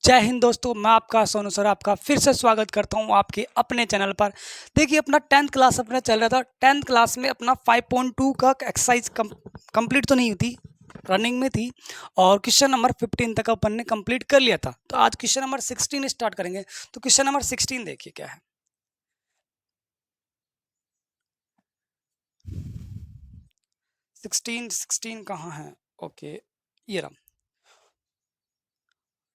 जय हिंद दोस्तों, मैं आपका सोनू सर आपका फिर से स्वागत करता हूं आपके अपने चैनल पर। देखिए, अपना 10th क्लास अपना चल रहा था। 10th क्लास में अपना 5.2 का एक्सरसाइज कंप्लीट तो नहीं हुई, रनिंग में थी, और क्वेश्चन नंबर 15 तक अपन ने कंप्लीट कर लिया था। तो आज क्वेश्चन नंबर 16 स्टार्ट करेंगे। तो क्वेश्चन नंबर 16 देखिए क्या है। 16 कहाँ है? ओके, ये रहा।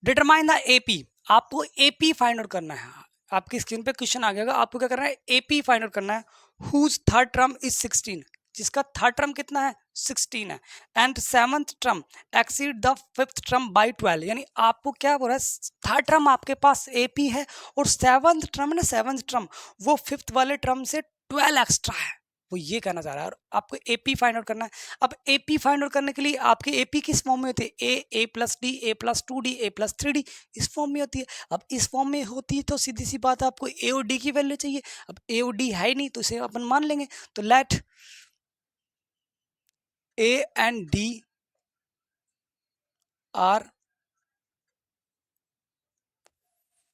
Determine the AP. आपको एपी फाइंड आउट करना है। आपकी स्क्रीन पे क्वेश्चन आ गया, आपको क्या करना है? एपी फाइंड आउट करना है। हुज थर्ड टर्म इज 16, जिसका थर्ड टर्म कितना है? 16 है। And seventh term exceed the fifth term by 12। यानी आपको क्या बोल रहा है? थर्ड टर्म आपके पास एपी है और सेवंथ टर्म है ना, सेवंथ टर्म वो फिफ्थ वाले टर्म से 12 एक्स्ट्रा है। वो ये कहना चाह रहा है, और आपको एपी फाइंड आउट करना है। अब एपी फाइंड आउट करने के लिए आपकी एपी किस फॉर्म में होती है? ए प्लस डी, ए प्लस 2 डी, ए प्लस 3 डी, इस फॉर्म में होती है। अब इस फॉर्म में होती है तो सीधी सी बात है, आपको ए और डी की वैल्यू चाहिए। अब ए और डी है ही नहीं, तो इसे अपन मान लेंगे। तो let A and D are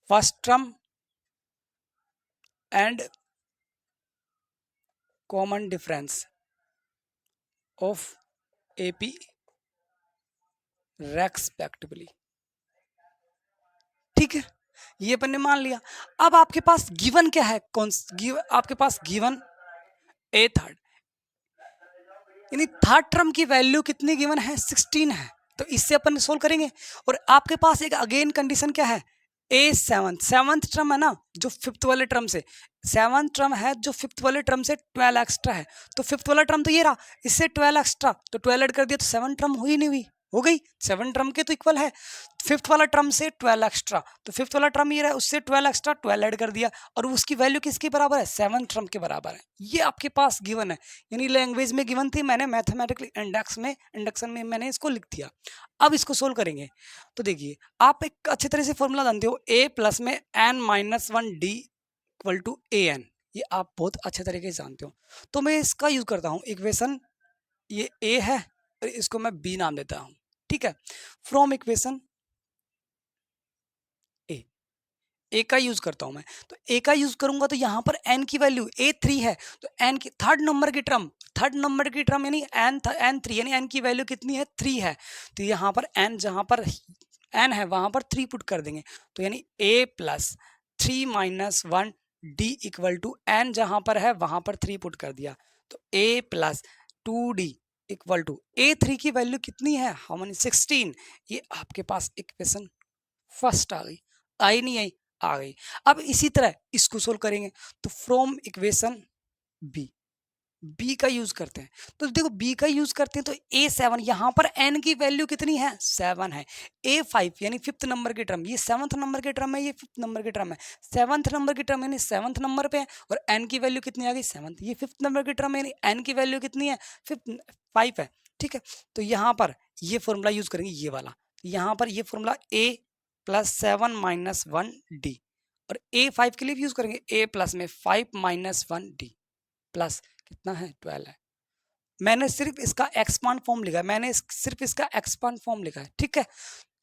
first term and common difference of AP respectively. ठीक है, ये अपन ने मान लिया। अब आपके पास गिवन क्या है? आपके पास गिवन ए थर्ड, यानी थर्ड टर्म की वैल्यू कितनी गिवन है? 16 है। तो इससे अपन सोल्व करेंगे। और आपके पास एक अगेन कंडीशन क्या है? ए सेवंथ टर्म है ना, जो फिफ्थ वाले टर्म से, सेवंथ टर्म है जो फिफ्थ वाले टर्म से 12 एक्स्ट्रा है। तो फिफ्थ वाला टर्म तो ये रहा, इससे 12 एक्स्ट्रा, तो 12 ऐड कर दिया तो 7 टर्म हुई नहीं हुई? हो गई। 7 टर्म के तो इक्वल है। फिफ्थ वाला टर्म से 12 एक्स्ट्रा, तो फिफ्थ वाला टर्म ये रहा, उससे 12 एक्स्ट्रा, 12 ऐड कर दिया, और उसकी वैल्यू किसके बराबर है? 7 टर्म के बराबर है। ये आपके पास गिवन है, यानी लैंग्वेज में गिवन थी, मैंने मैथमेटिकली इंडक्शन में मैंने इसको लिख दिया। अब इसको सोल्व करेंगे। तो देखिए, आप एक अच्छी तरह से फॉर्मूला जानते हो, ए प्लस में N minus 1 D equal to A N. ये आप बहुत अच्छे तरीके से जानते हो। तो मैं इसका यूज करता हूँ इक्वेशन, ये ए है और इसको मैं बी नाम देता हूँ। ठीक है, फ्रॉम इक्वेशन ए का यूज करता हूं मैं। तो ए का यूज करूंगा तो यहां पर एन की वैल्यू ए 3 है, तो एन की थर्ड नंबर की टर्म यानी एन 3, यानी एन की वैल्यू कितनी है? 3 है। तो यहां पर एन, जहां पर एन है वहां पर 3 पुट कर देंगे। तो यानी A plus 3 minus 1 D equal to N, जहां पर है वहां पर 3 पुट कर दिया, तो ए प्लस 2 डी इक्वल टू ए 3 की वैल्यू कितनी है? How many? 16। ये आपके पास इक्वेशन फर्स्ट आ गई। आई नहीं आई? आ गई। अब इसी तरह इसको सोल्व करेंगे। तो फ्रॉम इक्वेशन बी का यूज करते हैं। तो देखो, बी का यूज करते हैं तो ए 7, यहां पर एन की वैल्यू कितनी है? 7 है। ए 5 यानी फिफ्थ नंबर की टर्म, ये सेवंथ नंबर की टर्म है, ये फिफ्थ नंबर की टर्म है। सेवंथ नंबर की टर्म यानी सेवंथ नंबर पे है, और एन की वैल्यू कितनी आ गई? 7। ये फिफ्थ नंबर की टर्म है, यानी एन की वैल्यू कितनी है? 5 है। ठीक है, तो यहां पर ये फॉर्मूला यूज करेंगे, ये वाला। यहां पर ये फॉर्मूला ए प्लस 7 माइनस 1 डी, और ए 5 के लिए भी यूज करेंगे, ए प्लस में 5 माइनस 1 डी प्लस कितना है? 12 है। मैंने सिर्फ इसका एक्सपांड फॉर्म लिखा है, सिर्फ इसका एक्सपांड फॉर्म लिखा है। ठीक है,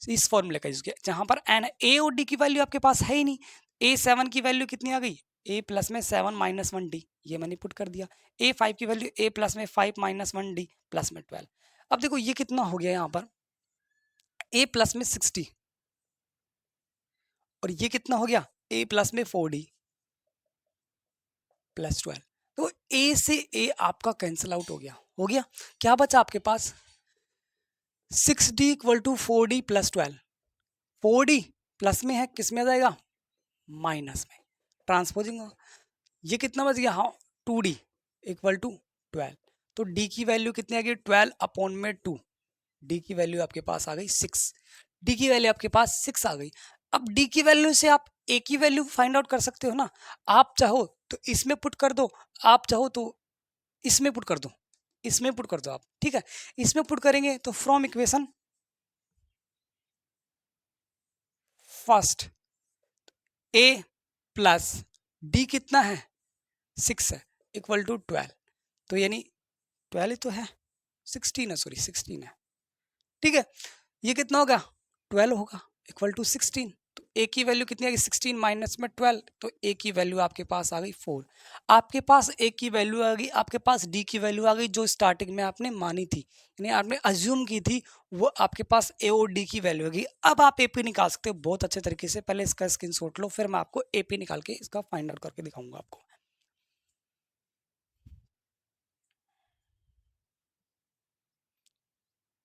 इस फॉर्मूले का यूज किया, जहां पर एन, ए और डी की वैल्यू आपके पास है ही नहीं। ए 7 की वैल्यू कितनी आ गई? ए प्लस में 7 माइनस 1 डी, ये मैंने पुट कर दिया। ए 5 की वैल्यू ए प्लस में 5 माइनस 1 डी प्लस में 12। अब देखो ये कितना हो गया, यहाँ पर ए प्लस में 60, और ये कितना हो गया? ए प्लस में 4 डी प्लस 12। तो ए से ए आपका कैंसिल आउट हो गया। क्या बचा आपके पास? 6d equal to 4d plus 12। 4d plus में है, किस में आ जाएगा? माइनस में, ट्रांसपोजिंग होगा। ये कितना बच गया? हाँ, 2d इक्वल टू 12। तो d की वैल्यू कितनी आ गई? 12 अपॉन में 2। d की वैल्यू आपके पास आ गई 6। d की वैल्यू आपके पास 6 आ गई। अब d की वैल्यू से आप a की वैल्यू फाइंड आउट कर सकते हो ना। आप चाहो तो इसमें पुट कर दो, आप चाहो तो इसमें पुट कर दो, इसमें पुट कर दो आप। ठीक है, इसमें पुट करेंगे तो from equation first A plus D कितना है? 6 है, इक्वल टू 12। तो यानी 12 तो है, 16 है, सॉरी 16 है। ठीक है, ये कितना होगा? 12 होगा, इक्वल टू 16। ए की वैल्यू कितनी आ गई 16 माइनस में 12, तो ए की वैल्यू आपके पास आ गई 4। आपके पास ए की वैल्यू आ गई, आपके पास डी की वैल्यू आ गई जो स्टार्टिंग में आपने मानी थी, यानी आपने अज्यूम की थी, वो आपके पास ए और डी की वैल्यू आ गई। अब आप एपी निकाल सकते हो बहुत अच्छे तरीके से। पहले इसका स्क्रीनशॉट लो, फिर मैं आपको एपी निकाल के इसका फाइंड आउट करके दिखाऊंगा आपको।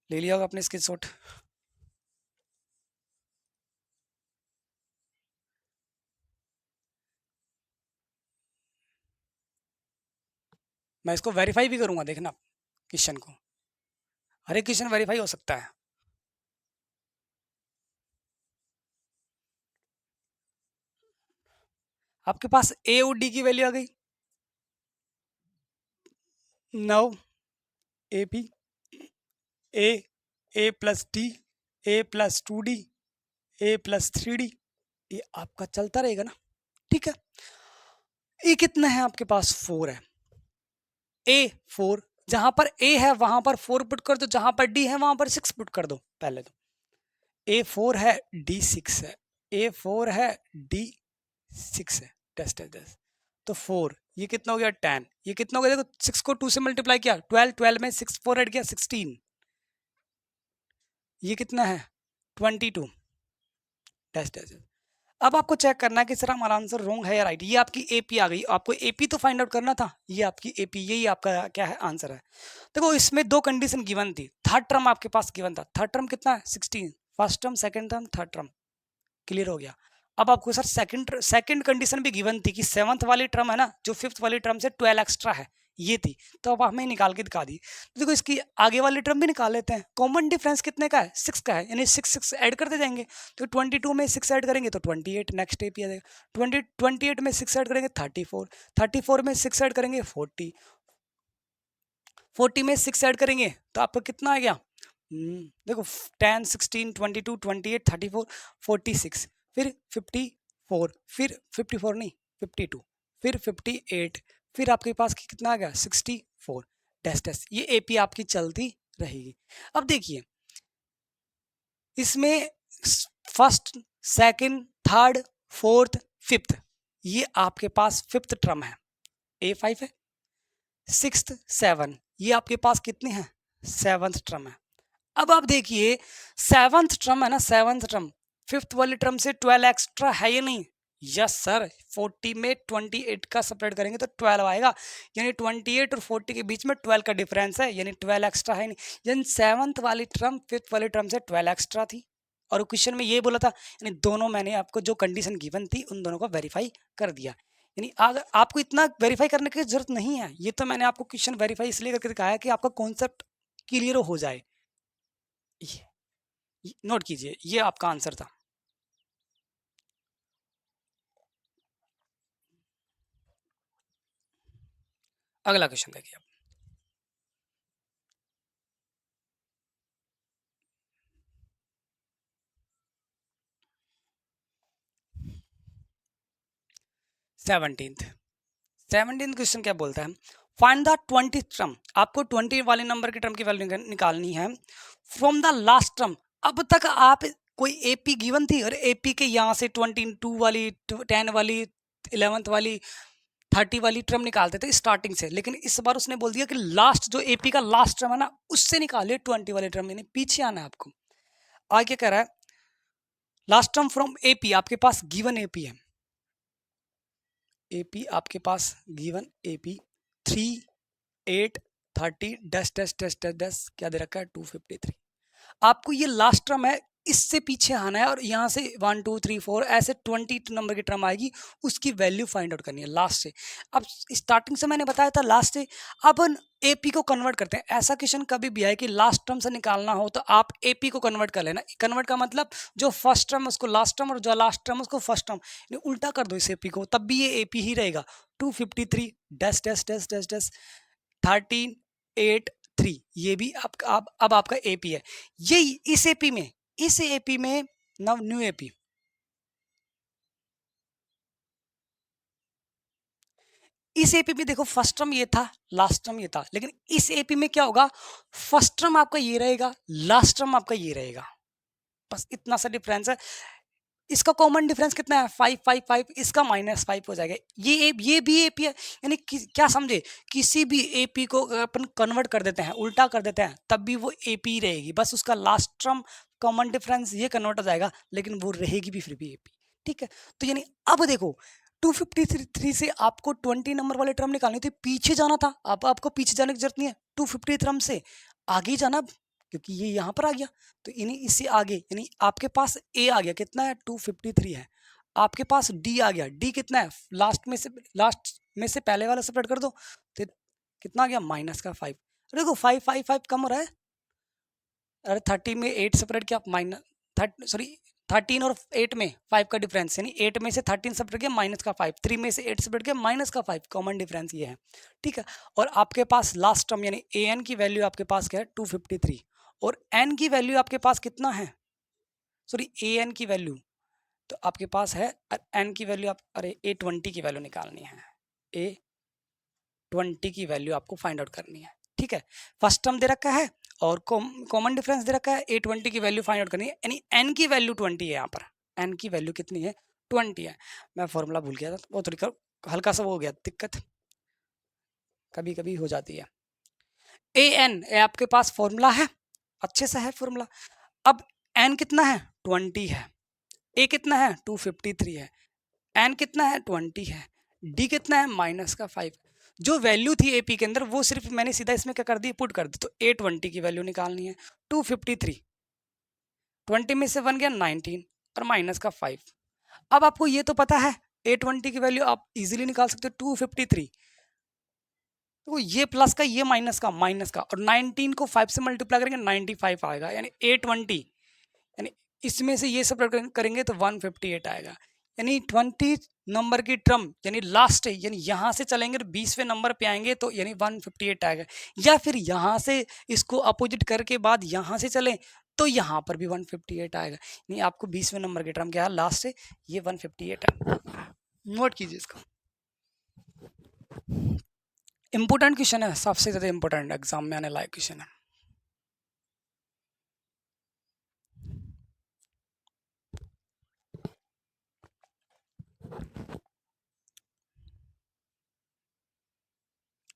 ले लिया होगा आपने स्क्रीनशॉट? मैं इसको वेरीफाई भी करूंगा, देखना क्वेश्चन को, हर एक क्वेश्चन वेरीफाई हो सकता है। आपके पास ए और डी की वैल्यू आ गई 9, A P A plus D, A plus 2D, A plus 3D, ये आपका चलता रहेगा ना, ठीक है। ए कितना है आपके पास? 4 है। ए 4, जहां पर ए है वहां पर 4 पुट कर दो, जहां पर डी है वहां पर 6 पुट कर दो। पहले तो ए 4 है, डी 6 है, ए 4 है, डी 6 है, टेस्ट है 10, तो 4, ये कितना हो गया 10, ये कितना हो गया देखो, 6 को 2 से मल्टीप्लाई किया 12, 12 में 6 4 ऐड किया 16, ये कितना है 22, टेस्ट है। अब आपको चेक करना है कि सर हमारा आंसर रॉन्ग है या राइट। ये आपकी एपी आ गई, आपको एपी तो फाइंड आउट करना था, ये आपकी एपी, यही आपका क्या है आंसर है। देखो इसमें दो कंडीशन गिवन थी, थर्ड टर्म आपके पास गिवन था, थर्ड टर्म कितना है 16, first term second term third term, clear हो गया। अब आपको सर सेकंड कंडीशन भी गिवन थी कि सेवंथ वाली टर्म है ना जो फिफ्थ वाली टर्म से 12 एक्स्ट्रा है, ये थी, तो अब हमें निकाल के दिखा दी। तो देखो इसकी आगे वाली टर्म भी निकाल लेते हैं। कॉमन डिफरेंस कितने का है? 6 का है, यानी 6 ऐड करते जाएंगे, तो 22 में 6 ऐड करेंगे तो 28, नेक्स्ट स्टेप आ जाएगा। 28 में 6 ऐड करेंगे 34, 34 में 6 ऐड करेंगे 40, 40 में 6 ऐड करेंगे तो आपको कितना आ गया, देखो 10 16 22 28 34 46, फिर 54, फिर 54 नहीं 52, फिर 58, फिर आपके पास कितना आ गया 64, डैश डैश, ये एपी आपकी चलती रहेगी। अब देखिए इसमें first second third fourth fifth, ये आपके पास फिफ्थ टर्म है, A5 है, सिक्स्थ 7, ये आपके पास कितनी है सेवंथ टर्म है। अब आप देखिए सेवंथ टर्म है ना, सेवंथ टर्म फिफ्थ वाली टर्म से 12 एक्स्ट्रा है या नहीं? यस सर, 40 में 28 का सेपरेट करेंगे तो 12 आएगा, यानी 28 और 40 के बीच में 12 का डिफरेंस है, यानी 12 एक्स्ट्रा है नहीं, यानी सेवंथ वाली टर्म फिफ्थ वाली टर्म से 12 एक्स्ट्रा थी। और क्वेश्चन में ये बोला था, यानी दोनों मैंने आपको जो कंडीशन गिवन थी उन दोनों को वेरीफाई कर दिया। यानी अगर आपको इतना वेरीफाई करने की जरूरत नहीं है, ये तो मैंने आपको क्वेश्चन वेरीफाई इसलिए करके दिखाया कि आपका कॉन्सेप्ट क्लियर हो जाए। नोट कीजिए, ये आपका आंसर था। अगला क्वेश्चन देखिए आप। सेवनटीन्थ क्वेश्चन क्या बोलता है, फाइंड द 20th टर्म, आपको 20 वाले नंबर की टर्म की वैल्यू निकालनी है फ्रॉम द लास्ट टर्म। अब तक आप कोई एपी गिवन थी और एपी के यहाँ से 22 वाली 10 वाली 11th वाली 30 वाली टर्म निकालते थे स्टार्टिंग से, लेकिन इस बार उसने बोल दिया कि लास्ट जो एपी का लास्ट टर्म है ना उससे निकालिए 20 वाली टर्म, यानी पीछे आना है आपको। आगे क्या कह रहा है, लास्ट टर्म फ्रॉम एपी, आपके पास गिवन एपी है, एपी आपके पास given AP 3 8 30 dash dash dash dash dash क्या दे रखा है 253। आपको ये लास्ट टर्म है, इससे पीछे आना है और यहाँ से 1 2 3 4 ऐसे 20 नंबर की टर्म आएगी, उसकी वैल्यू फाइंड आउट करनी है लास्ट से। अब स्टार्टिंग से मैंने बताया था लास्ट से, अब एपी को कन्वर्ट करते हैं। ऐसा क्वेश्चन कभी भी आए कि लास्ट टर्म से निकालना हो तो आप एपी को कन्वर्ट कर लेना। कन्वर्ट का मतलब जो फर्स्ट टर्म उसको लास्ट टर्म और जो लास्ट टर्म उसको फर्स्ट टर्म, उल्टा कर दो इस एपी को, तब भी ये एपी ही रहेगा। 253 dash dash dash dash dash 13 8 3, ये भी आपका अब आपका एपी है। ये इस एपी में नव न्यू एपी, इस एपी में देखो फर्स्ट टर्म ये था लास्ट टर्म ये था, लेकिन इस एपी में क्या होगा, फर्स्ट टर्म आपका ये रहेगा लास्ट टर्म आपका ये रहेगा, बस इतना सा डिफरेंस है। इसका कॉमन डिफरेंस कितना है 5 5 5, इसका -5 हो जाएगा। ये भी एपी है, यानी क्या समझे, किसी भी एपी को अपन कन्वर्ट कर देते हैं, उल्टा कर देते हैं, तब भी वो एपी रहेगी, बस उसका लास्ट टर्म कॉमन डिफरेंस ये कन्वर्ट हो जाएगा, लेकिन वो रहेगी भी फिर भी एपी। ठीक है, तो यानी अब देखो 253 से आपको 20 नंबर वाले टर्म निकालने थे, पीछे जाना था। अब आपको पीछे जाने की जरूरत नहीं है, 250 टर्म से आगे जाना, क्योंकि ये यहाँ पर आ गया, तो यानी इससे आगे, यानी आपके पास ए आ गया, कितना है 253 है, आपके पास डी आ गया, डी कितना है, लास्ट में से पहले वाला सेपरेट कर दो, तो कितना आ गया -5। देखो 5 5 5 कम हो रहा है, अरे 30 में 8 सेपरेट किया, सॉरी 13 और 8 में 5 का डिफरेंस, यानी 8 में से 13 सेपरेट किया -5, 3 में से 8 सेपरेट किया -5, कॉमन डिफरेंस ये है। ठीक है, और आपके पास लास्ट टर्म यानी ए एन की वैल्यू आपके पास क्या है 253, और एन की वैल्यू आपके पास कितना है, सॉरी ए एन की वैल्यू तो आपके पास है, एन की वैल्यू आप, अरे A20 की वैल्यू निकालनी है, A20 की वैल्यू आपको फाइंड आउट करनी है। ठीक है, फर्स्ट टर्म दे रखा है और कॉमन डिफरेंस दे रखा है, A20 की वैल्यू फाइंड आउट करनी है, यानी एन की वैल्यू 20 है, यहाँ पर एन की वैल्यू कितनी है 20 है। मैं फॉर्मूला भूल गया था, वो थोड़ी हल्का सा वो हो गया, दिक्कत कभी कभी हो जाती है। ए एन आपके पास फॉर्मूला है, अच्छे से है फॉर्मूला। अब एन कितना है 20 है, ए कितना है 253 है, एन कितना है 20 है, डी कितना है -5। जो वैल्यू थी एपी के अंदर वो सिर्फ मैंने सीधा इसमें क्या कर दी, पुट कर दी, तो A20 की वैल्यू निकालनी है 253, 20 में से 1 गया 19 और -5। अब आपको ये तो पता है A20 की वैल्यू आप इजीली निकाल सकते हो 253, तो ये प्लस का ये माइनस का और 19 को 5 से मल्टीप्लाई करेंगे 95 आएगा, यानी A20, यानी इसमें से ये सब करेंगे तो 158 आएगा, यानी 20 नंबर की टर्म यानी लास्ट है, यानी यहाँ से चलेंगे तो 20वें नंबर पे आएंगे तो यानी 158 आएगा, या फिर यहाँ से इसको अपोजिट करके बाद यहाँ से चलें तो यहाँ पर भी 158 आएगा, यानी आपको 20वें नंबर की टर्म क्या है लास्ट से, ये 158 है। नोट कीजिए इसको, इंपोर्टेंट क्वेश्चन है, सबसे ज्यादा इंपोर्टेंट एग्जाम में आने लायक क्वेश्चन है।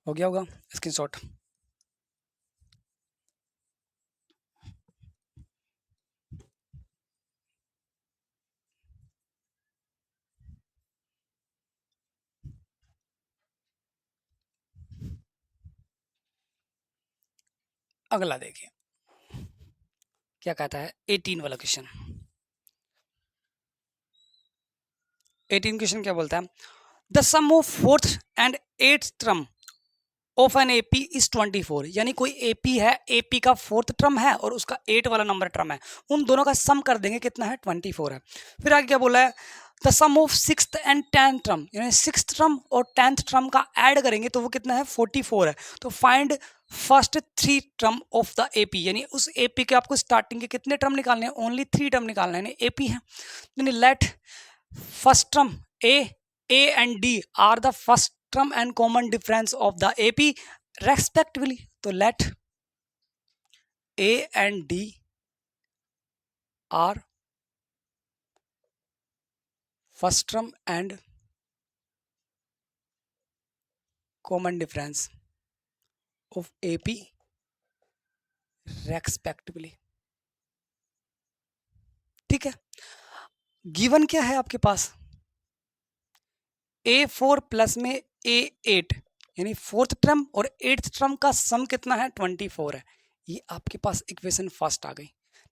हो गया होगा स्क्रीनशॉट। अगला देखिए क्या कहता है 18 वाला क्वेश्चन। 18 क्वेश्चन क्या बोलता है, the sum of fourth and eighth term of an AP is 24, यानी कोई एपी है, एपी का फोर्थ टर्म है और उसका 8 वाला नंबर टर्म है, उन दोनों का सम कर देंगे कितना है 24 है। फिर आगे क्या बोला है, the sum of sixth and 10th term, यानी सिक्स्थ टर्म और 10th टर्म का ऐड करेंगे तो वो कितना है 44 है। तो find first 3 term of the AP, यानी उस एपी के आपको स्टार्टिंग के कितने टर्म निकालने हैं, ओनली 3 टर्म निकालना है, यानी एपी है, यानी let first term A and D are the first term and common difference of the AP respectively. तो let A and D are first term and common difference of AP respectively. ठीक है, given क्या है आपके पास, A4 plus में A8, यानी fourth term और eighth term का सम कितना है 24 है, ये आपके पास इक्वेशन फर्स्ट आ गई।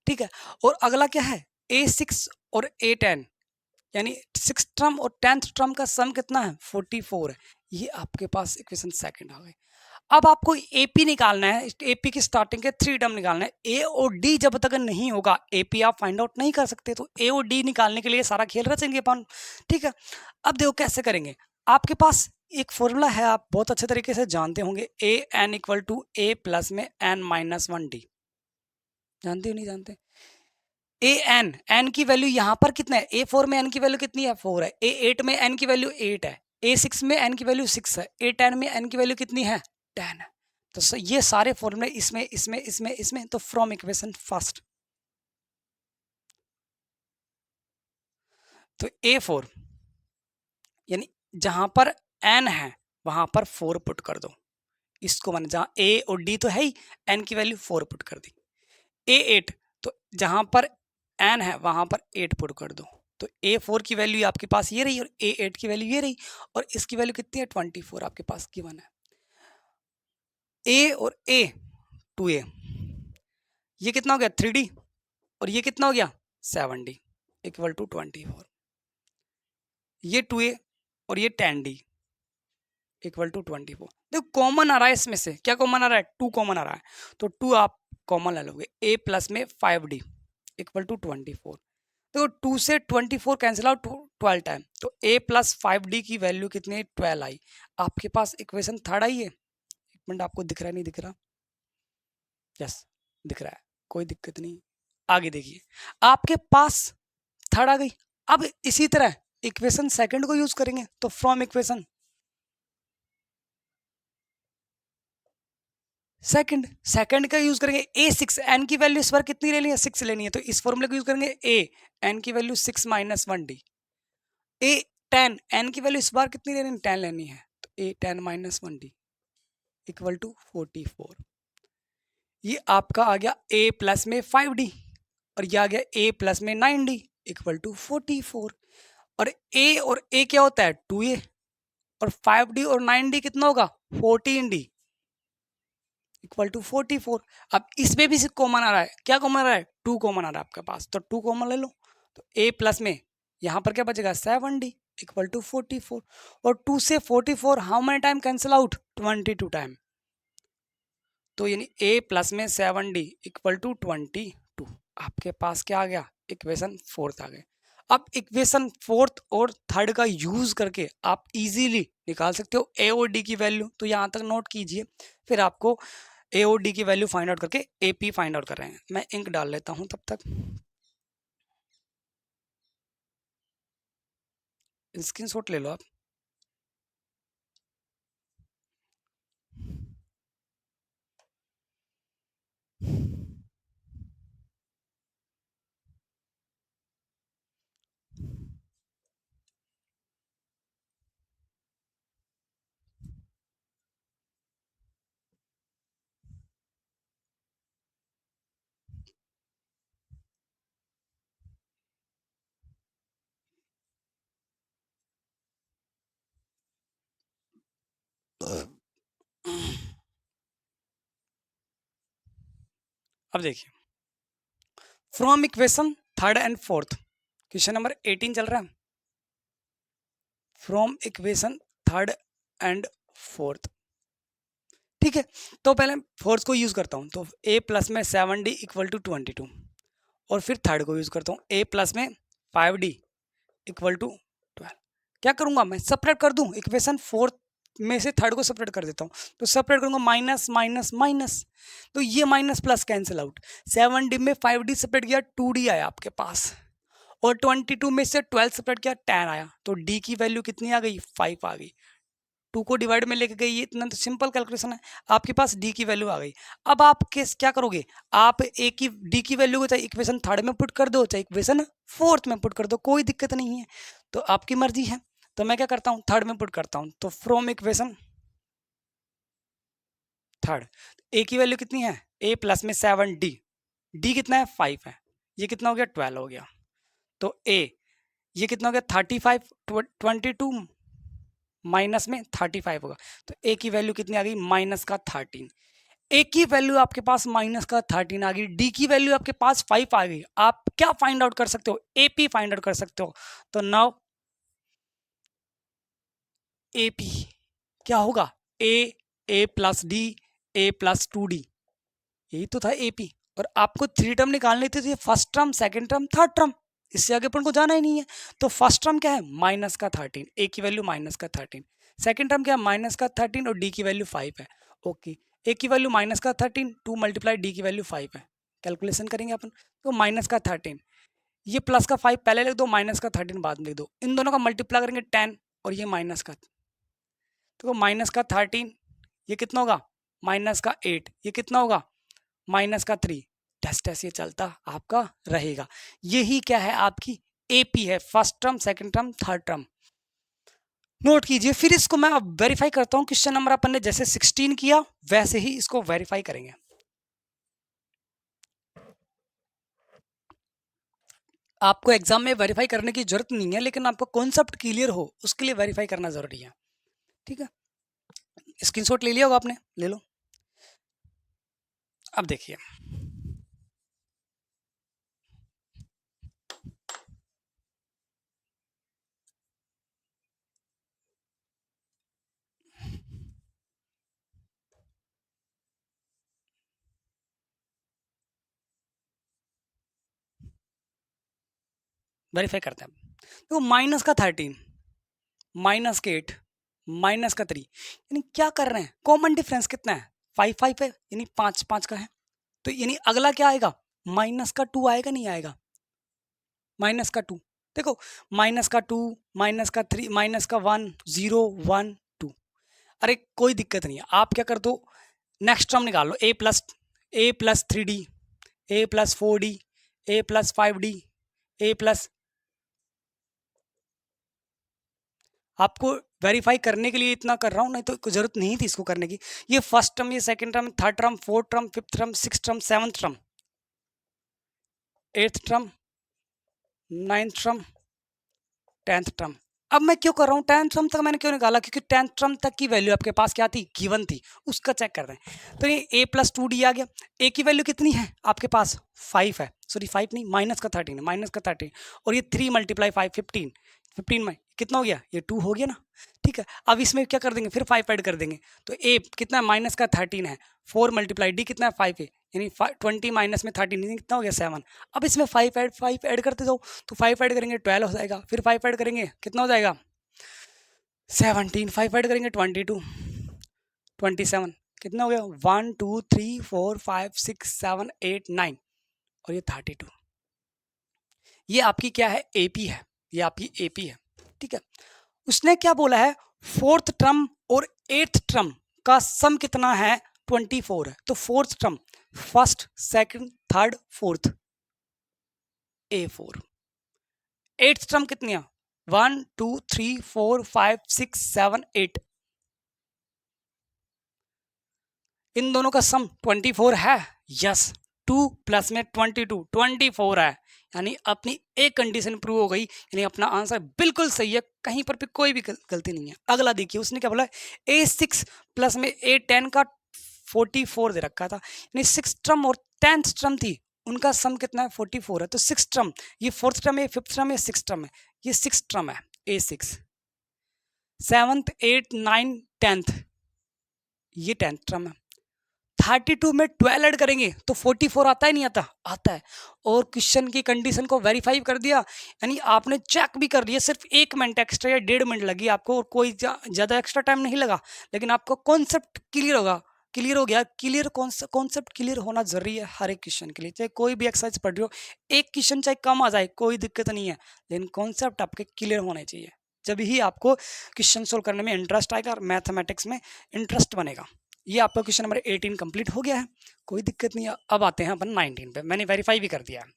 ठीक है, और अगला क्या है A6 और A10, यानी सिक्स टर्म और 10th टर्म का सम कितना है 44 है, ये आपके पास इक्वेशन सेकंड आ गई। अब आपको एपी निकालना है, एपी की स्टार्टिंग के 3 टर्म निकालना है, ए और डी जब तक नहीं होगा एपी आप फाइंड आउट नहीं कर सकते, तो ए और डी निकालने के लिए सारा खेल रचेंगे अपन। ठीक है, अब देखो कैसे करेंगे, आपके पास एक फॉर्मूला है, आप बहुत अच्छे तरीके से जानते होंगे, A N equal to A plus में एन माइनस 1 डी, जानते हो नहीं जानते, ए एन, एन की वैल्यू यहाँ पर कितना है, A4 में एन की वैल्यू कितनी है 4 है, A8 में एन की वैल्यू 8 है, A6 में एन की वैल्यू 6 है, A10 में एन की वैल्यू कितनी है 10 है। तो ये सारे फॉर्मूले इसमें इसमें इसमें इसमें, तो फ्रॉम इक्वेशन फर्स्ट, तो A4 यानी जहां पर n है वहां पर 4 पुट कर दो, इसको माने जहां A और D तो है ही, n की वैल्यू 4 पुट कर दी। A8 तो जहां पर n है वहां पर 8 पुट कर दो, तो A4 की वैल्यू आपके पास ये रही और A8 की वैल्यू ये रही, और इसकी वैल्यू कितनी है 24 आपके पास गिवन है। A और A 2A, ये कितना हो गया 3D और ये कितना हो गया 7D इक्वल टू 24। ये 2A और ये 10D इक्वल टू 24। देखो कॉमन आ रहा है इसमें से, क्या कॉमन आ रहा है 2 कॉमन आ रहा है, तो 2 आप कॉमन ले लोगे। A प्लस में 5D इक्वल टू 24। देखो 2 से 24 कैंसिल आउट 12 टाइम, तो A प्लस 5D की वैल्यू कितनी है 12 आई। आपके पास इक्वेशन थर्ड आई है। एक मिनट, आपको दिख रहा है नहीं दिख रहा? यस दिख रहा है, कोई दिक्कत नहीं। आगे देखिए आपके पास थर्ड आ गई। अब इसी तरह इक्वेशन सेकंड को यूज करेंगे, तो फ्रॉम इक्वेशन सेकंड का यूज करेंगे। A6 n की वैल्यू इस बार कितनी लेनी है 6 लेनी है, तो इस फॉर्मूले को यूज करेंगे। A n की value 6 minus 1D। A10 n की वैल्यू इस बार कितनी लेनी है 10 लेनी है, तो A10 minus 1D equal to 44। ये आपका आ गया A प्लस में 5D और ये आ गया A प्लस में 9D इक्वल टू 44। और A क्या होता है 2A और 5D और 9D कितना होगा 14D इक्वल टू 44। अब इसमें भी कॉमन आ रहा है, क्या कॉमन आ रहा है 2 कॉमन आ रहा है आपके पास, तो 2 कॉमन ले लो। तो A प्लस में यहाँ पर क्या बचेगा 7D इक्वल टू 44। और 2 से 44 how many time cancel out 22 time, तो यानी A प्लस में 7D इक्वल टू 22। आपके पास क्या आ गया इक्वेशन फोर्थ आ गए। अब इक्वेशन फोर्थ और थर्ड का यूज करके आप इजीली निकाल सकते हो A और D की वैल्यू। तो यहाँ तक नोट कीजिए, फिर आपको A और D की वैल्यू फाइंड आउट करके AP फाइंड आउट कर रहे हैं। मैं इंक डाल लेता हूँ तब तक, स्क्रीनशॉट ले लो आप। अब देखिए from equation third and fourth, question number 18 चल रहा है। From equation third and fourth, ठीक है। तो पहले फोर्थ को यूज करता हूँ, तो A प्लस में 7D इक्वल टू 22, और फिर थर्ड को यूज करता हूँ A प्लस में 5D इक्वल टू 12। क्या करूंगा मैं सेपरेट कर दूं, इक्वेशन फोर्थ में से थर्ड को सेपरेट कर देता हूँ, तो सेपरेट करूंगा माइनस माइनस माइनस, तो ये minus plus cancel out. 7D में 5D सेपरेट किया 2D आया आपके पास, और 22 में से 12 सेपरेट किया 10 आया, तो D की वैल्यू कितनी आ गई 5 आ गई। 2 को डिवाइड में लेके गई, ये इतना तो सिंपल कैलकुलेशन है, आपके पास D की वैल्यू आ गई। अब आप क्या करोगे, आप A की D की वैल्यू को चाहे इक्वेशन थर्ड में पुट कर दो चाहे इक्वेशन फोर्थ में पुट कर दो, कोई दिक्कत नहीं है, तो आपकी मर्जी है। तो मैं क्या करता हूँ थर्ड में पुट करता हूँ, तो फ्रॉम इक्वेशन थर्ड A की वैल्यू कितनी है A प्लस में 7D, D कितना है 5 है, ये कितना हो गया 12 हो गया, तो A ये कितना हो गया 35, 22 माइनस में 35 होगा, तो A की वैल्यू कितनी आ गई माइनस का 13। A की वैल्यू आपके पास माइनस का 13 आ गई, D की वैल्यू आपके पास 5 आ गई। आप क्या फाइंड आउट कर सकते हो AP फाइंड आउट कर सकते हो, तो नाउ AP क्या होगा A plus D A plus 2D, यही तो था AP। और आपको 3 टर्म निकालने थे, तो ये first term second term third term, इससे आगे अपन को जाना ही नहीं है। तो फर्स्ट टर्म क्या है माइनस का 13, A की वैल्यू माइनस का 13, सेकंड टर्म क्या है माइनस का 13 और D की वैल्यू 5 है। ओके, A की वैल्यू माइनस का 13, 2 मल्टीप्लाई D की वैल्यू 5 है, कैलकुलेशन करेंगे अपन, तो माइनस का 13, ये प्लस का 5 पहले लिख दो, माइनस का 13 बाद में लिख दो, इन दोनों का मल्टीप्लाई करेंगे 10 और ये माइनस का, तो माइनस का 13 ये कितना होगा माइनस का 8, ये कितना होगा माइनस का 3, टेस्ट टेस्ट ये चलता आपका रहेगा। यही क्या है आपकी AP है, first term, second term, third term. Note कीजिए। फिर इसको मैं अब वेरीफाई करता हूं। क्वेश्चन नंबर अपन ने जैसे 16 किया वैसे ही इसको वेरीफाई करेंगे। आपको एग्जाम में वेरीफाई करने की जरूरत नहीं है, लेकिन आपको कॉन्सेप्ट क्लियर हो उसके लिए वेरीफाई करना जरूरी है। ठीक है, स्क्रीनशॉट ले लिया होगा आपने, ले लो। अब देखिए, वेरीफाई करते हैं। तो माइनस का 13, माइनस के 8, माइनस का 3, यानी क्या कर रहे हैं, कॉमन डिफरेंस कितना है, 5 5 है, यानी 5 5 का है। तो यानी अगला क्या आएगा, माइनस का 2 आएगा, नहीं आएगा, माइनस का 2। देखो, माइनस का 2, माइनस का 3, माइनस का 1, 0 1 2। अरे कोई दिक्कत नहीं है, आप क्या कर दो, नेक्स्ट टर्म निकाल लो, ए प्लस 3D, ए प्लस 4D, ए प्लस 5D, ए प्लस, आपको वेरीफाई करने के लिए इतना कर रहा हूँ, नहीं तो कोई जरूरत नहीं थी इसको करने की। ये फर्स्ट टर्म, ये second term, third term, fourth term, fifth term, six term, seventh term, eighth term, ninth term, tenth term. अब मैं क्यों कर रहा हूँ, टेंथ टर्म तक मैंने क्यों निकाला, क्योंकि टेंथ टर्म तक की वैल्यू आपके पास क्या थी, गिवन थी, उसका चेक कर रहे हैं। तो ये ए प्लस 2D आ गया। ए की वैल्यू कितनी है आपके पास, 5 है, सॉरी 5 नहीं, माइनस का 13 है, माइनस का 13, और ये 3 × 5 15, 15 में कितना हो गया, ये 2 हो गया ना। ठीक है, अब इसमें क्या कर देंगे, फिर 5 ऐड कर देंगे। तो ए कितना है, माइनस का 13 है, 4 × D कितना है, 5 है, यानी 20 माइनस में 13 कितना हो गया, 7। अब इसमें 5 ऐड करते जाओ, तो 5 ऐड करेंगे 12 हो जाएगा, फिर 5 ऐड करेंगे कितना हो जाएगा, 17, 5 ऐड करेंगे 22, 27, कितना हो गया, 1 2 3 4 5 6 7 8 9, और ये 32। ये आपकी क्या है, AP है, ये आपकी AP है। ठीक है, उसने क्या बोला है, फोर्थ टर्म और एट्थ टर्म का सम कितना है, 24 है। तो fourth term, first second third fourth, A4। Eighth term कितनी है, 1 2 3 4 5 6 7 8, इन दोनों का सम 24 है, यस। 2 प्लस में 22, 24 है, यानी अपनी एक कंडीशन प्रूव हो गई, यानी अपना आंसर बिल्कुल सही है, कहीं पर भी कोई भी गलती नहीं है। अगला देखिए, उसने क्या बोला, A6 प्लस में A10 का 44 दे रखा था, यानी सिक्स टर्म और 10th टर्म थी, उनका सम कितना है, 44 है। तो सिक्स टर्म, ये फोर्थ टर्म है, फिफ्थ टर्म है, सिक्स टर्म है, ये सिक्स टर्म है, A6, 7th 8 9 10th, ये 10th टर्म है। 32 में 12 ऐड करेंगे तो 44 आता है, नहीं आता, आता है। और क्वेश्चन की कंडीशन को वेरीफाई कर दिया, यानी आपने चेक भी कर लिया, सिर्फ 1 मिनट एक्स्ट्रा या 1.5 मिनट लगी आपको, और कोई ज़्यादा एक्स्ट्रा टाइम नहीं लगा, लेकिन आपको कॉन्सेप्ट क्लियर होगा, क्लियर हो गया। क्लियर कॉन्सेप्ट क्लियर होना जरूरी है हर एक क्वेश्चन के लिए, चाहे कोई भी एक्सरसाइज पढ़ रही हो, एक क्वेश्चन चाहे कम आ जाए कोई दिक्कत नहीं है, लेकिन कॉन्सेप्ट आपके क्लियर होने चाहिए, जब ही आपको क्वेश्चन सोल्व करने में इंटरेस्ट आएगा और मैथमेटिक्स में इंटरेस्ट बनेगा। ये आपका क्वेश्चन नंबर 18 कंप्लीट हो गया है, कोई दिक्कत नहीं है। अब आते हैं अपन 19 पे, मैंने वेरीफाई भी कर दिया है।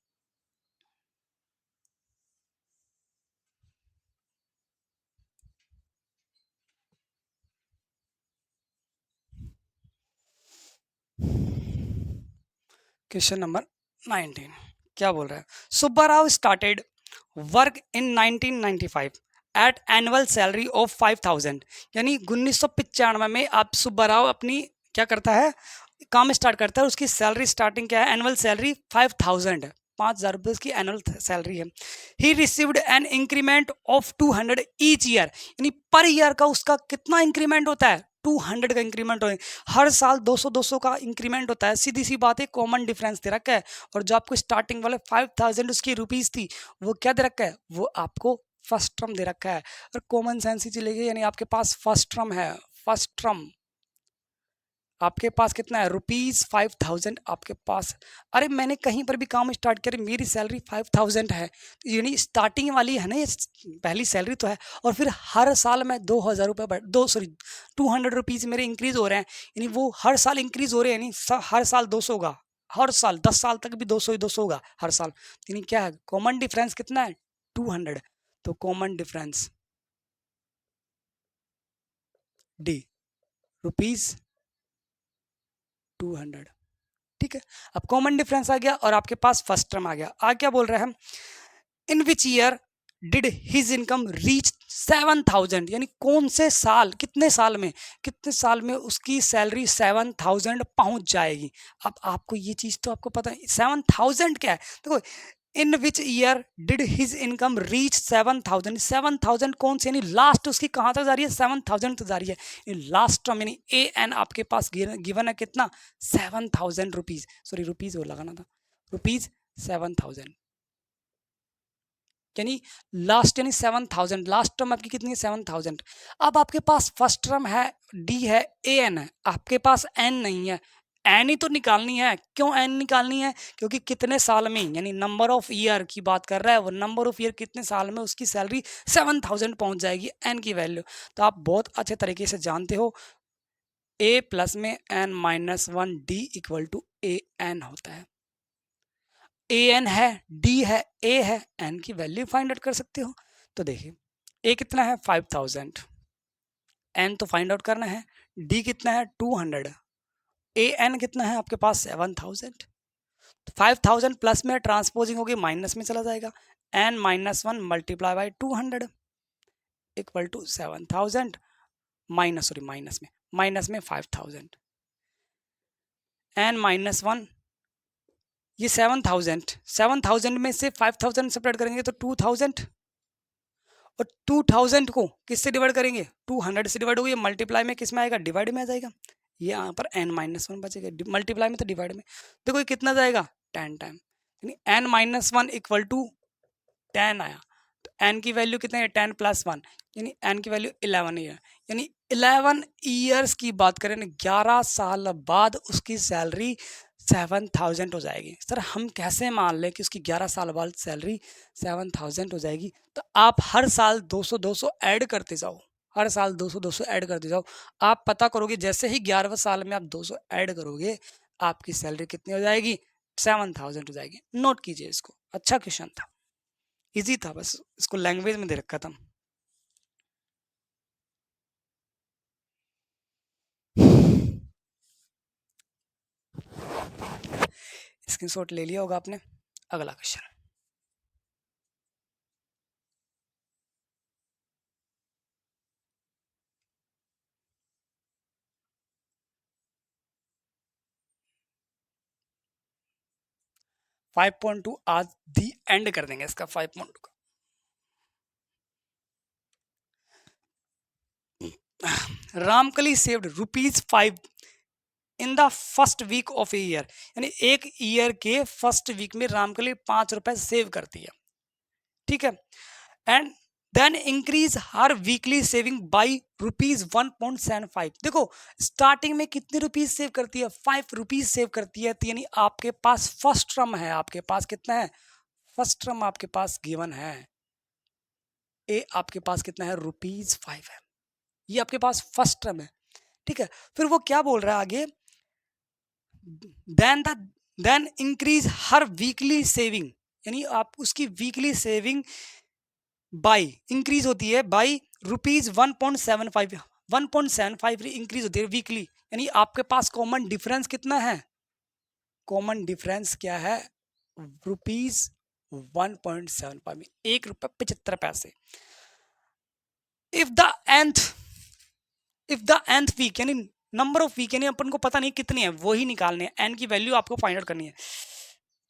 क्वेश्चन नंबर 19 क्या बोल रहा है, Subbarao started work in 1995 at annual salary of 5000, यानी 1995 में आप सुब्बाराव अपनी क्या करता है, काम स्टार्ट करता है, उसकी सैलरी स्टार्टिंग क्या है, एनुअल सैलरी 5000 है, 5000 रुपये उसकी एनुअल सैलरी है। He received an increment of 200 each year, यानी पर ईयर का उसका कितना इंक्रीमेंट होता है, 200 का इंक्रीमेंट होता है, हर साल 200 200 का इंक्रीमेंट होता है, सीधी सी बात है, कॉमन डिफरेंस दे रखा है। और जो आपको स्टार्टिंग वाले 5000 उसकी रुपीस थी, वो क्या दे रखा है, वो आपको फर्स्ट टर्म दे रखा है। और कॉमन सेंस ही चलेगी, यानी आपके पास फर्स्ट टर्म है, फर्स्ट टर्म आपके पास कितना है, ₹5000 आपके पास। अरे मैंने कहीं पर भी काम स्टार्ट किया, मेरी सैलरी 5000 है, यानी स्टार्टिंग वाली है ना, ये पहली सैलरी तो है, और फिर हर साल में 2000 रुपये बढ़ 200 रुपीज़ मेरे इंक्रीज हो रहे हैं, यानी वो हर साल इंक्रीज हो रहे हैं, यानी हर साल 200 होगा, हर साल 10 साल तक भी 200 ही 200 होगा हर साल, यानी क्या है, कॉमन डिफरेंस कितना है, 200, तो कॉमन डिफरेंस डी ₹200। ठीक है, अब कॉमन डिफरेंस आ गया और आपके पास फर्स्ट टर्म आ गया। आगे क्या बोल रहे हैं हम, in which year did his income reach 7000, यानी कौन से साल, कितने साल में उसकी सैलरी 7000 पहुंच जाएगी। अब आपको ये चीज तो आपको पता है 7000 क्या है। देखो, in which year did his income reach 7000, 7000 कौन से, यानी लास्ट उसकी कहां तक जा रही है, 7000 तक जा रही है। लास्ट टर्म यानी ए एन आपके पास गिवन है कितना, 7000 रुपीज, सॉरी रुपीज वो लगाना था, ₹7000, यानी लास्ट, यानी 7000, लास्ट टर्म आपकी कितनी है 7000। अब आपके पास फर्स्ट टर्म है डी है, ए एन है, आपके पास एन नहीं है, एन ही तो निकालनी है। क्यों एन निकालनी है, क्योंकि कितने साल में, यानी नंबर ऑफ ईयर की बात कर रहा है वो, नंबर ऑफ ईयर कितने साल में उसकी सैलरी 7000 पहुंच जाएगी, एन की वैल्यू। तो आप बहुत अच्छे तरीके से जानते हो ए प्लस में N minus 1 D equal to A N होता है। ए एन है, डी है, ए है, एन की वैल्यू फाइंड आउट कर सकते हो। तो देखिए ए कितना है 5000, एन तो फाइंड आउट करना है, डी कितना है 200, ए एन कितना है आपके पास 7000। 5000 प्लस में ट्रांसपोजिंग होगी माइनस में चला जाएगा, N minus 1 multiply by 200 equal to 7000 minus, sorry minus में 5000, एन माइनस 1, ये 7000 में से 5000 सेपरेट करेंगे तो 2000, और 2000 को किससे डिवाइड करेंगे, 200 से डिवाइड होगी, मल्टीप्लाई में किस में आएगा, डिवाइड में आ जाएगा। ये यहाँ पर n माइनस 1 बचेगा, मल्टीप्लाई में तो डिवाइड में। देखो ये कितना जाएगा 10 टाइम, यानी n माइनस 1 इक्वल टू 10 आया। तो n की वैल्यू कितना है 10 प्लस 1, यानी n की वैल्यू 11 ईयर, यानी 11 ईयर्स की बात करें, 11 साल बाद उसकी सैलरी 7000 हो जाएगी। सर हम कैसे मान लें कि उसकी 11 साल बाद सैलरी 7000 हो जाएगी। तो आप हर साल 200 ऐड करते जाओ, हर साल 200 ऐड करते जाओ, आप पता करोगे जैसे ही 11वें साल में आप 200 ऐड करोगे आपकी सैलरी कितनी हो जाएगी, 7000 हो जाएगी। नोट कीजिए इसको, अच्छा क्वेश्चन था, इजी था, बस इसको लैंग्वेज में दे रखा था। स्क्रीनशॉट ले लिया होगा आपने। अगला क्वेश्चन, फाइव पॉइंट टू आज दी एंड कर देंगे इसका 5.2 का। Ramkali saved ₹5 in the first week of a year, यानी एक ईयर के फर्स्ट वीक में रामकली ₹5 सेव करती है, ठीक है, and then increase her weekly saving by ₹1.75। देखो स्टार्टिंग में कितने रुपीज सेव करती है, ₹5 सेव करती है, तो यानी आपके पास फर्स्ट टर्म है, आपके पास कितना है, फर्स्ट टर्म आपके पास गिवन है, ए आपके पास कितना है ₹5 है, ये आपके पास फर्स्ट टर्म है, ठीक है। फिर वो क्या बोल रहा है आगे, then increase her weekly saving, यानी आप उसकी वीकली सेविंग बाई इंक्रीज होती है बाई ₹1.75, 1.75 इंक्रीज होती है वीकली, यानी आपके पास कॉमन डिफरेंस कितना है, कॉमन डिफरेंस क्या है, ₹1.75 में ₹1.75। इफ द nth वीक, यानी नंबर ऑफ वीक, यानी अपन को पता नहीं कितनी है, वही निकालने हैं, n की वैल्यू आपको फाइंड आउट करनी है,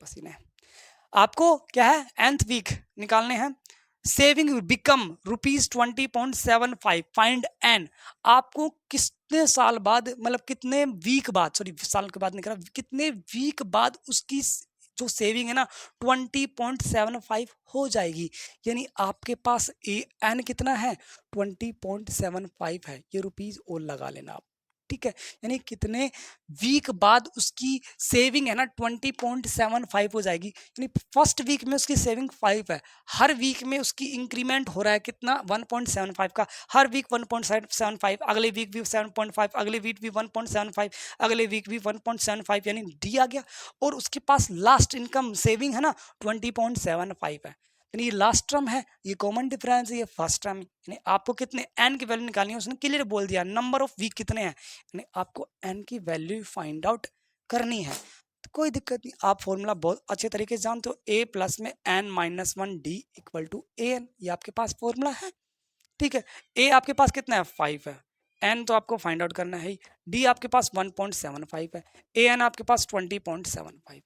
पसीने आपको क्या है nth वीक निकालने हैं, सेविंग बिकम ₹20.75, फाइंड n, आपको कितने साल बाद, मतलब कितने वीक बाद, सॉरी साल के बाद निकला, कितने वीक बाद उसकी जो सेविंग है ना 20.75 हो जाएगी, यानी आपके पास एन कितना है 20.75 है, ये रुपीज और लगा लेना आप, ठीक है, यानी कितने वीक बाद उसकी सेविंग है ना 20.75 हो जाएगी, यानी फर्स्ट वीक में उसकी सेविंग 5 है, हर वीक में उसकी इंक्रीमेंट हो रहा है कितना 1.75 का, हर वीक 1.75, अगले वीक भी 7.5, अगले वीक भी 1.75, अगले वीक भी 1.75, यानी डी आ गया, और उसके पास लास्ट इनकम सेविंग है ना 20.75 है। यानी ये लास्ट टर्म है, ये कॉमन डिफरेंस है, ये फर्स्ट टर्म है। यानी आपको कितने n की वैल्यू निकालनी है, उसने क्लियर बोल दिया नंबर ऑफ वीक कितने हैं, यानी आपको n की वैल्यू फाइंड आउट करनी है। तो कोई दिक्कत नहीं, आप फॉर्मूला बहुत अच्छे तरीके से जानते हो, a प्लस में n-1d इक्वल टू an, ये आपके पास फॉर्मूला है। ठीक है, a आपके पास कितना है 5 है, n तो आपको फाइंड आउट करना है ही, d आपके पास 1.75 है, an आपके पास 20.75 है।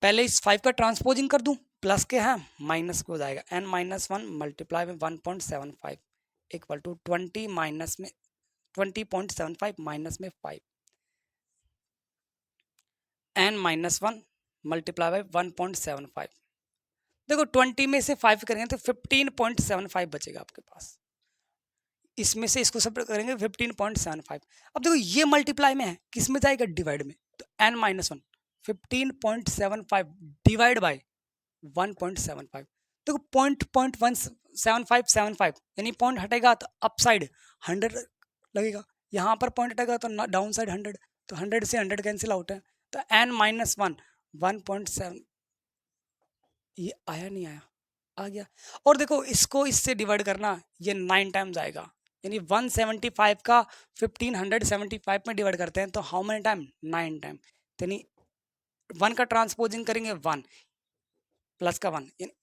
पहले इस 5 का ट्रांसपोजिंग कर दूं, प्लस के है माइनस को हो जाएगा, n-1 मल्टीप्लाई में 1.75 इक्वल टू 20 माइनस में 20.75 माइनस में 5, n-1 मल्टीप्लाई बाय 1.75। देखो 20 में से 5 करेंगे तो 15.75 बचेगा आपके पास, इसमें से इसको सब करेंगे 15.75। अब देखो ये मल्टीप्लाई में है, किस में जाएगा डिवाइड में, तो n-1 15.75 डिवाइड बाय 1.75। देखो पॉइंट 1.75 यानी पॉइंट हटेगा तो अपसाइड 100 लगेगा, यहाँ पर पॉइंट हटेगा तो डाउन साइड 100, तो 100 से 100 कैंसिल आउट है, तो n-1 1.7, ये आया नहीं आया, आ गया। और देखो इसको इससे डिवाइड करना, ये 9 टाइम्स आएगा, यानी 175 का 1575 में डिवाइड करते हैं तो हाउ मेनी टाइम, 9 टाइम, यानी 1 का ट्रांसपोजिंग करेंगे 1 प्लस का 1, यानी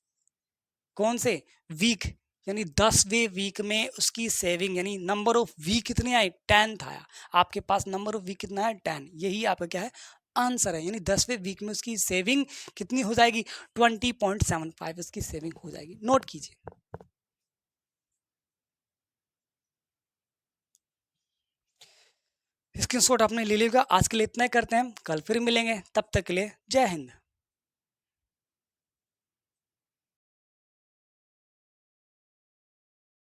कौन से वीक, यानी 10वें वीक में उसकी सेविंग, यानी नंबर ऑफ वीक कितने आए 10 था, आपके पास नंबर ऑफ वीक कितना है 10, यही आपका क्या है आंसर है। यानी 10वें वीक में उसकी सेविंग कितनी हो जाएगी 20.75 उसकी सेविंग हो जाएगी, नोट कीजिए। स्क्रीनशॉट आपने ले लिया, आज के लिए इतना ही करते हैं, कल फिर मिलेंगे, तब तक के लिए जय हिंद।